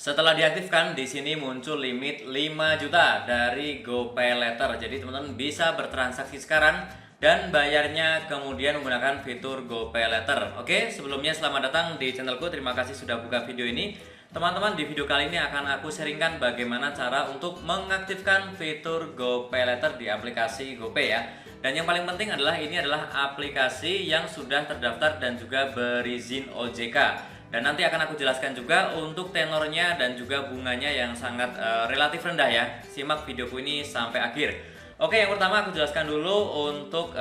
Setelah diaktifkan, di sini muncul limit 5 juta dari GoPayLater. Jadi teman-teman bisa bertransaksi sekarang dan bayarnya kemudian menggunakan fitur GoPayLater. Oke, sebelumnya selamat datang di channelku. Terima kasih sudah buka video ini. Teman-teman, di video kali ini akan aku sharingkan bagaimana cara untuk mengaktifkan fitur GoPayLater di aplikasi GoPay ya. Dan yang paling penting adalah ini adalah aplikasi yang sudah terdaftar dan juga berizin OJK. Dan nanti akan aku jelaskan juga untuk tenornya dan juga bunganya yang sangat relatif rendah ya. Simak videoku ini sampai akhir. Oke, yang pertama aku jelaskan dulu untuk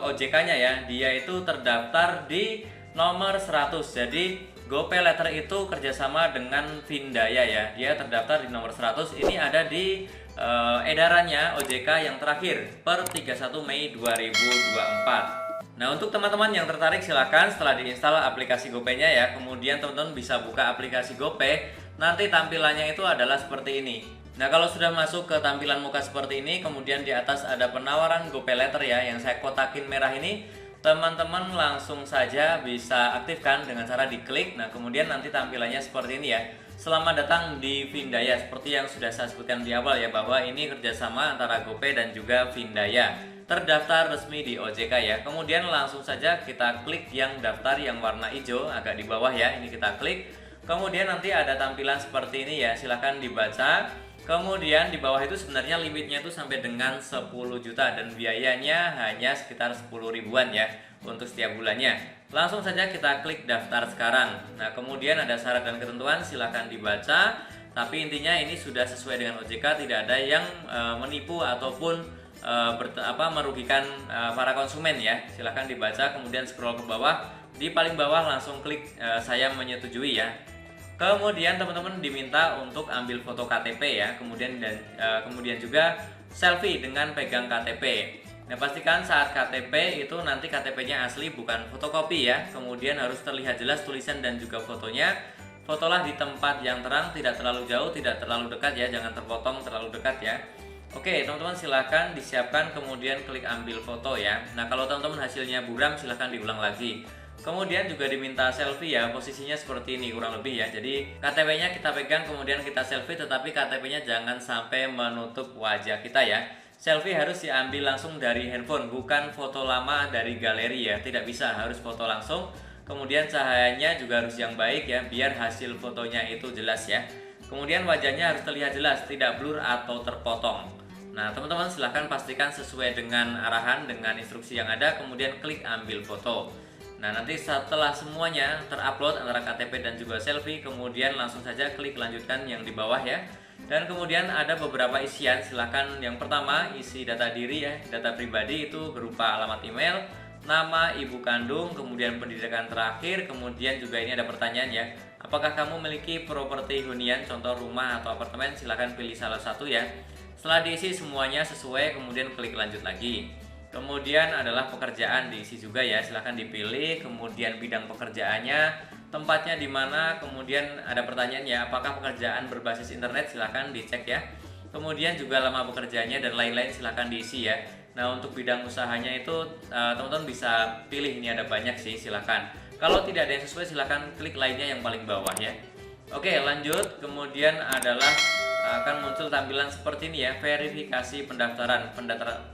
OJK-nya ya. Dia itu terdaftar di nomor 100. Jadi GoPayLater itu kerjasama dengan Vindaya ya. Dia terdaftar di nomor 100. Ini ada di edarannya OJK yang terakhir per 31 Mei 2024. Nah, untuk teman-teman yang tertarik silahkan setelah diinstal aplikasi GoPay-nya ya, kemudian teman-teman bisa buka aplikasi GoPay. Nanti tampilannya itu adalah seperti ini. Nah, kalau sudah masuk ke tampilan muka seperti ini, kemudian di atas ada penawaran GoPayLater ya, yang saya kotakin merah ini, teman-teman langsung saja bisa aktifkan dengan cara diklik. Nah, kemudian nanti tampilannya seperti ini ya. Selamat datang di Vindaya, seperti yang sudah saya sebutkan di awal ya, bahwa ini kerjasama antara GoPay dan juga Vindaya. Terdaftar resmi di OJK ya. Kemudian langsung saja kita klik yang daftar yang warna hijau agak di bawah ya. Ini kita klik. Kemudian nanti ada tampilan seperti ini ya. Silahkan dibaca. Kemudian di bawah itu sebenarnya limitnya itu sampai dengan 10 juta dan biayanya hanya sekitar 10 ribuan ya untuk setiap bulannya. Langsung saja kita klik daftar sekarang. Nah, kemudian ada syarat dan ketentuan, silahkan dibaca. Tapi intinya ini sudah sesuai dengan OJK, tidak ada yang menipu ataupun merugikan para konsumen ya. Silahkan dibaca, kemudian scroll ke bawah. Di paling bawah langsung klik saya menyetujui ya. Kemudian teman-teman diminta untuk ambil foto KTP ya, kemudian juga selfie dengan pegang KTP. Nah, pastikan saat KTP itu nanti KTP-nya asli bukan fotokopi ya. Kemudian harus terlihat jelas tulisan dan juga fotonya. Fotolah di tempat yang terang, tidak terlalu jauh, tidak terlalu dekat ya, jangan terpotong terlalu dekat ya. Oke, teman-teman silahkan disiapkan, kemudian klik ambil foto ya. Nah, kalau teman-teman hasilnya buram silahkan diulang lagi. Kemudian juga diminta selfie ya, posisinya seperti ini kurang lebih ya. Jadi KTP-nya kita pegang, kemudian kita selfie, tetapi KTP-nya jangan sampai menutup wajah kita ya. Selfie harus diambil langsung dari handphone, bukan foto lama dari galeri ya. Tidak bisa, harus foto langsung. Kemudian cahayanya juga harus yang baik ya, biar hasil fotonya itu jelas ya. Kemudian wajahnya harus terlihat jelas, tidak blur atau terpotong. Nah, teman-teman silahkan pastikan sesuai dengan arahan, dengan instruksi yang ada, kemudian klik ambil foto. Nah, nanti setelah semuanya terupload antara KTP dan juga selfie, kemudian langsung saja klik lanjutkan yang di bawah ya. Dan kemudian ada beberapa isian, silahkan yang pertama isi data diri ya, data pribadi itu berupa alamat email, nama ibu kandung, kemudian pendidikan terakhir, kemudian juga ini ada pertanyaan ya. Apakah kamu memiliki properti hunian, contoh rumah atau apartemen? Silahkan pilih salah satu ya. Setelah diisi semuanya sesuai, kemudian klik lanjut lagi. Kemudian adalah pekerjaan diisi juga ya, silahkan dipilih. Kemudian bidang pekerjaannya, tempatnya di mana. Kemudian ada pertanyaan ya, apakah pekerjaan berbasis internet? Silahkan dicek ya. Kemudian juga lama bekerjanya dan lain-lain silahkan diisi ya. Nah, untuk bidang usahanya itu teman-teman bisa pilih, ini ada banyak sih, silahkan. Kalau tidak ada yang sesuai silahkan klik lainnya yang paling bawah ya. Oke, lanjut. Kemudian adalah akan muncul tampilan seperti ini ya, verifikasi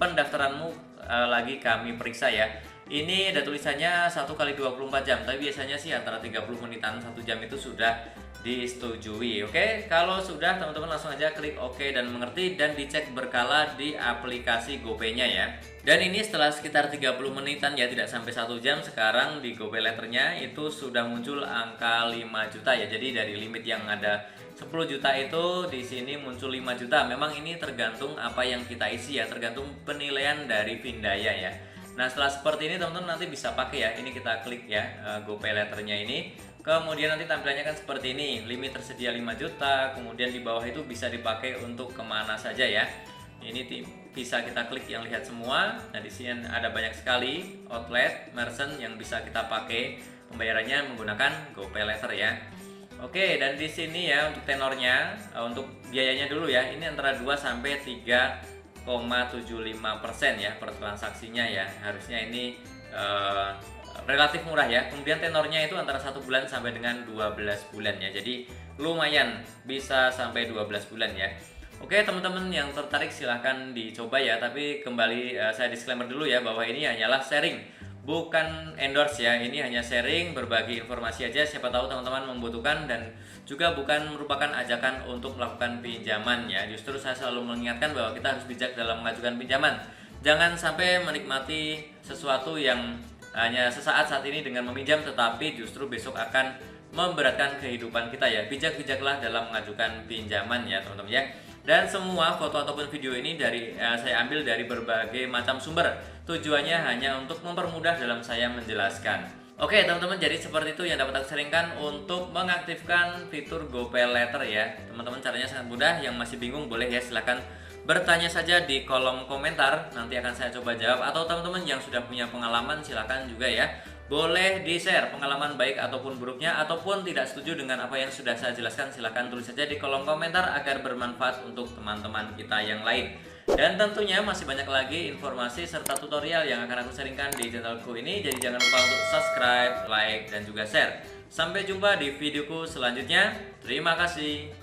pendaftaranmu lagi kami periksa ya. Ini ada tulisannya 1 kali 24 jam, tapi biasanya sih antara 30 menitan 1 jam itu sudah disetujui. Oke, kalau sudah teman-teman langsung aja klik OK dan mengerti dan dicek berkala di aplikasi GoPay-nya ya. Dan ini setelah sekitar 30 menitan ya, tidak sampai 1 jam, sekarang di GoPayLater-nya itu sudah muncul angka 5 juta ya. Jadi dari limit yang ada 10 juta itu di sini muncul 5 juta. Memang ini tergantung apa yang kita isi ya, tergantung penilaian dari Vindaya ya. Nah, setelah seperti ini teman-teman nanti bisa pakai ya. Ini kita klik ya GoPayLater-nya ini. Kemudian nanti tampilannya kan seperti ini, limit tersedia 5 juta. Kemudian di bawah itu bisa dipakai untuk kemana saja ya. Ini bisa kita klik yang lihat semua. Nah, di sini ada banyak sekali outlet, merchant yang bisa kita pakai pembayarannya menggunakan GoPayLater ya. Oke, dan di sini ya untuk tenornya, untuk biayanya dulu ya. Ini antara 2 sampai 3,75% ya per transaksinya ya. Harusnya ini relatif murah ya. Kemudian tenornya itu antara 1 bulan sampai dengan 12 bulan ya. Jadi lumayan, bisa sampai 12 bulan ya. Oke teman-teman yang tertarik silahkan dicoba ya, tapi kembali saya disclaimer dulu ya bahwa ini hanyalah sharing, bukan endorse ya. Ini hanya sharing, berbagi informasi aja, siapa tahu teman-teman membutuhkan, dan juga bukan merupakan ajakan untuk melakukan pinjaman ya. Justru saya selalu mengingatkan bahwa kita harus bijak dalam mengajukan pinjaman. Jangan sampai menikmati sesuatu yang hanya sesaat saat ini dengan meminjam, tetapi justru besok akan memberatkan kehidupan kita ya. Bijak-bijaklah dalam mengajukan pinjaman ya teman-teman ya. Dan semua foto ataupun video ini saya ambil dari berbagai macam sumber. Tujuannya hanya untuk mempermudah dalam saya menjelaskan. Oke teman-teman, jadi seperti itu yang dapat aku sharingkan untuk mengaktifkan fitur GoPay Later ya. Teman-teman caranya sangat mudah, yang masih bingung boleh ya silahkan bertanya saja di kolom komentar, nanti akan saya coba jawab. Atau teman-teman yang sudah punya pengalaman silahkan juga ya, boleh di-share pengalaman baik ataupun buruknya, ataupun tidak setuju dengan apa yang sudah saya jelaskan, silahkan tulis saja di kolom komentar agar bermanfaat untuk teman-teman kita yang lain. Dan tentunya masih banyak lagi informasi serta tutorial yang akan aku sharingkan di channelku ini, jadi jangan lupa untuk subscribe, like, dan juga share. Sampai jumpa di videoku selanjutnya. Terima kasih.